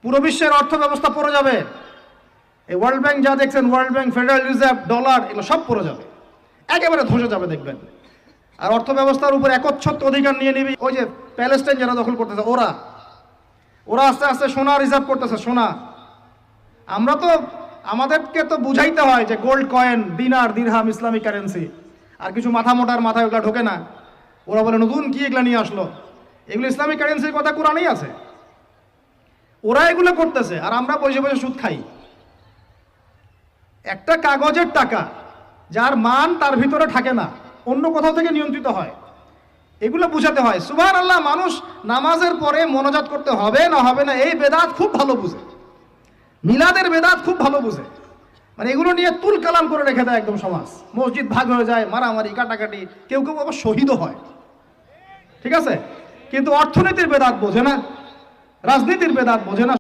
পুরো বিশ্বের অর্থ ব্যবস্থা পড়ে যাবে। এই ওয়ার্ল্ড ব্যাংক যা দেখছেন, world bank, federal reserve, dollar, এগুলো সব পড়ে যাবে, একেবারে ধসে যাবে দেখবেন। আর অর্থ ব্যবস্থার উপর একচ্ছত্র অধিকার নিয়ে নিবি ওই যে প্যালেস্টাইন যারা দখল করতেছে, ওরা আস্তে আস্তে সোনা রিজার্ভ করতেছে, সোনা। আমরা তো, আমাদেরকে তো বুঝাইতে হয় যে গোল্ড কয়েন, দিনার, দিরহাম ইসলামিক কারেন্সি। আর কিছু মাথা মোটার মাথায় ওগুলো ঢোকে না, ওরা বলে নতুন কি এগুলা নিয়ে আসলো। এগুলো ইসলামিক কারেন্সির কথা কোরআনেই আছে। ওরা এগুলো করতেছে আর আমরা বসে বসে সুদ খাই। একটা কাগজের টাকা যার মান তার ভিতরে থাকে না, অন্য কোথাও থেকে নিয়ন্ত্রিত হয়, এগুলো বুঝাতে হয়। সুবহানাল্লাহ, মানুষ নামাজের পরে মোনাজাত করতে হবে না হবে না এই বেদাত খুব ভালো বুঝে, মিলাদের বেদাত খুব ভালো বুঝে। মানে এগুলো নিয়ে তুল কালাম করে রেখে দেয় একদম সমাজ। মসজিদ ভাগ হয়ে যায়, মারামারি, কাটাকাটি, কেউ কেউ আবার শহীদও হয়, ঠিক আছে। কিন্তু অর্থনীতির বেদাত বোঝে না, রাজনীতির বেদাত বোঝে না।